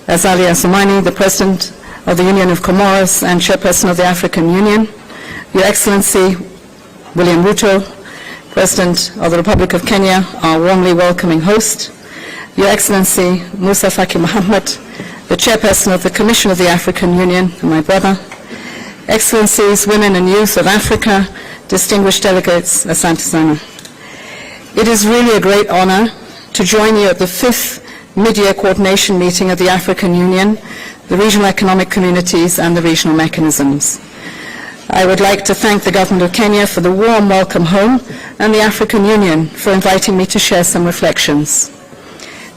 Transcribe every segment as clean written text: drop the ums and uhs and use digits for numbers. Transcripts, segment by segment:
Azali Assoumani, the President of the Union of Comoros and Chairperson of the African Union, Your Excellency William Ruto, President of the Republic of Kenya, our warmly welcoming host, Your Excellency Musa Faki Mohammed, the Chairperson of the Commission of the African Union, and my brother, Excellencies, women and youth of Africa, distinguished delegates, Asante Sana. It is really a great honor to join you at the 5th mid-year coordination meeting of the African Union, the regional economic communities and the regional mechanisms. I would like to thank the Government of Kenya for the warm welcome home and the African Union for inviting me to share some reflections.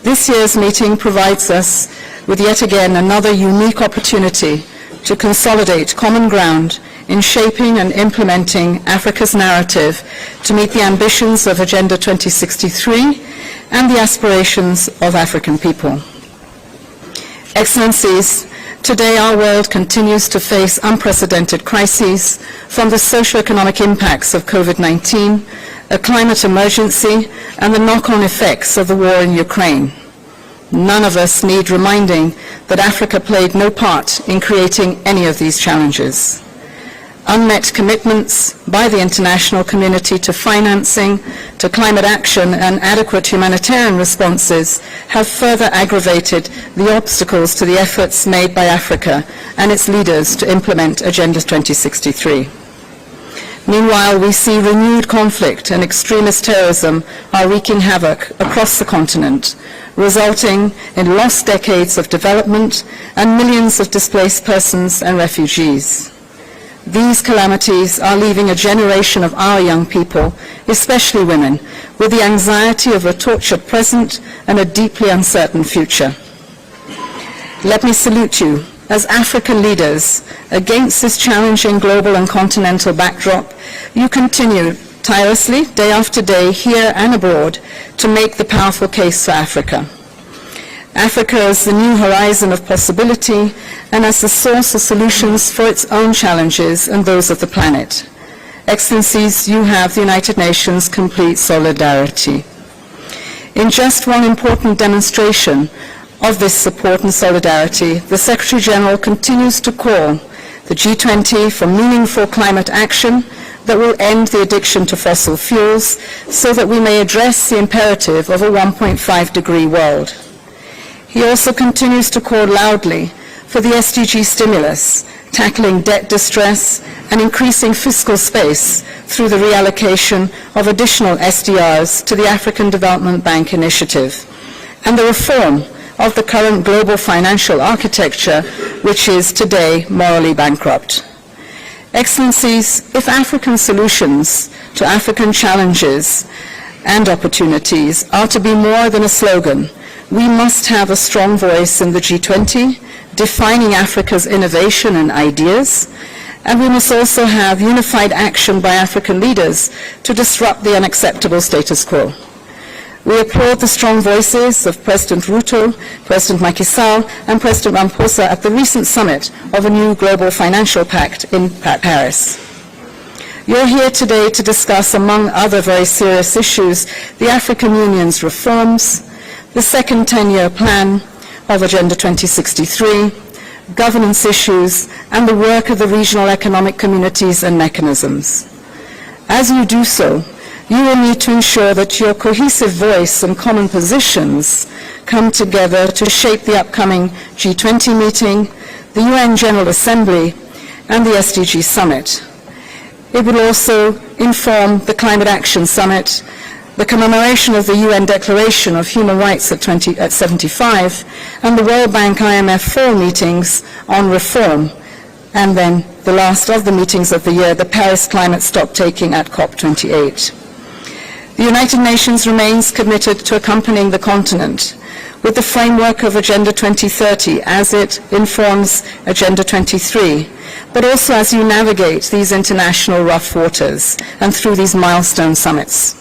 This year's meeting provides us with yet again another unique opportunity to consolidate common ground in shaping and implementing Africa's narrative to meet the ambitions of Agenda 2063 and the aspirations of African people. Excellencies, today our world continues to face unprecedented crises, from the socio-economic impacts of COVID-19, a climate emergency, and the knock-on effects of the war in Ukraine. None of us need reminding that Africa played no part in creating any of these challenges. Unmet commitments by the international community to financing, to climate action and adequate humanitarian responses have further aggravated the obstacles to the efforts made by Africa and its leaders to implement Agenda 2063. Meanwhile, we see renewed conflict and extremist terrorism are wreaking havoc across the continent, resulting in lost decades of development and millions of displaced persons and refugees. These calamities are leaving a generation of our young people, especially women, with the anxiety of a tortured present and a deeply uncertain future. Let me salute you as African leaders. Against this challenging global and continental backdrop, you continue tirelessly, day after day, here and abroad, to make the powerful case for Africa. Africa as the new horizon of possibility and as the source of solutions for its own challenges and those of the planet. Excellencies, you have the United Nations' complete solidarity. In just one important demonstration of this support and solidarity, the Secretary General continues to call the G20 for meaningful climate action that will end the addiction to fossil fuels so that we may address the imperative of a 1.5-degree world. He also continues to call loudly for the SDG stimulus, tackling debt distress and increasing fiscal space through the reallocation of additional SDRs to the African Development Bank initiative, and the reform of the current global financial architecture, which is today morally bankrupt. Excellencies, if African solutions to African challenges and opportunities are to be more than a slogan, we must have a strong voice in the G20, defining Africa's innovation and ideas, and we must also have unified action by African leaders to disrupt the unacceptable status quo. We applaud the strong voices of President Ruto, President Macky Sall, and President Ramaphosa at the recent summit of a new global financial pact in Paris. You're here today to discuss, among other very serious issues, the African Union's reforms, the second 10-year plan of Agenda 2063, governance issues, and the work of the regional economic communities and mechanisms. As you do so, you will need to ensure that your cohesive voice and common positions come together to shape the upcoming G20 meeting, the UN General Assembly, and the SDG Summit. It will also inform the Climate Action Summit, the commemoration of the UN Declaration of Human Rights at 75, and the World Bank IMF fall meetings on reform, and then the last of the meetings of the year, the Paris Climate Stocktaking at COP28. The United Nations remains committed to accompanying the continent with the framework of Agenda 2030 as it informs Agenda 23, but also as you navigate these international rough waters and through these milestone summits.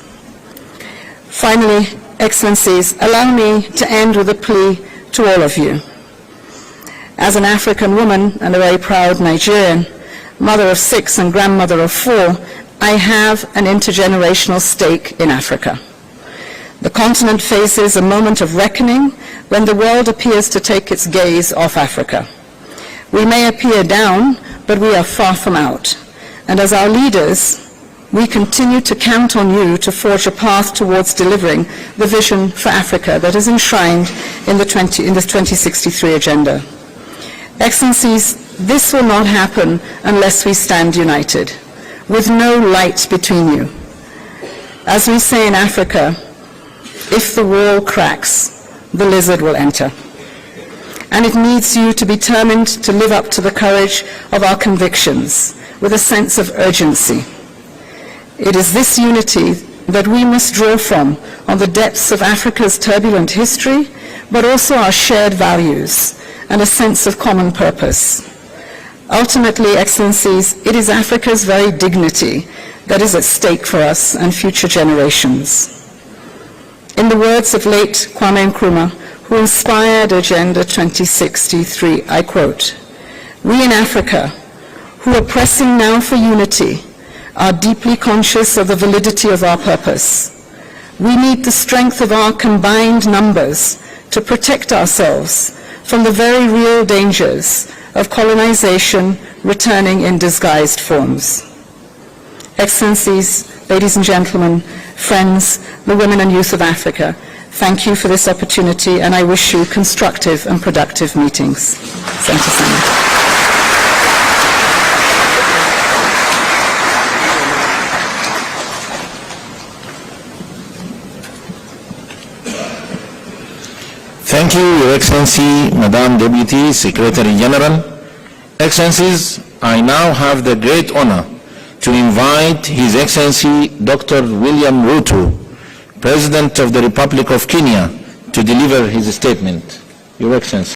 Finally, Excellencies, allow me to end with a plea to all of you. As an African woman and a very proud Nigerian, mother of 6 and grandmother of 4, I have an intergenerational stake in Africa. The continent faces a moment of reckoning when the world appears to take its gaze off Africa. We may appear down, but we are far from out. And as our leaders, we continue to count on you to forge a path towards delivering the vision for Africa that is enshrined in the 2063 agenda. Excellencies, this will not happen unless we stand united, with no light between you. As we say in Africa, if the wall cracks, the lizard will enter. And it needs you to be determined to live up to the courage of our convictions with a sense of urgency. It is this unity that we must draw from on the depths of Africa's turbulent history, but also our shared values and a sense of common purpose. Ultimately, Excellencies, it is Africa's very dignity that is at stake for us and future generations. In the words of late Kwame Nkrumah, who inspired Agenda 2063, I quote, "We in Africa, who are pressing now for unity, are deeply conscious of the validity of our purpose. We need the strength of our combined numbers to protect ourselves from the very real dangers of colonization returning in disguised forms." Excellencies, ladies and gentlemen, friends, the women and youth of Africa, thank you for this opportunity, and I wish you constructive and productive meetings. Senator Sanders. Thank you, Your Excellency, Madam Deputy Secretary General. Excellencies, I now have the great honor to invite His Excellency Dr. William Ruto, President of the Republic of Kenya, to deliver his statement. Your Excellency.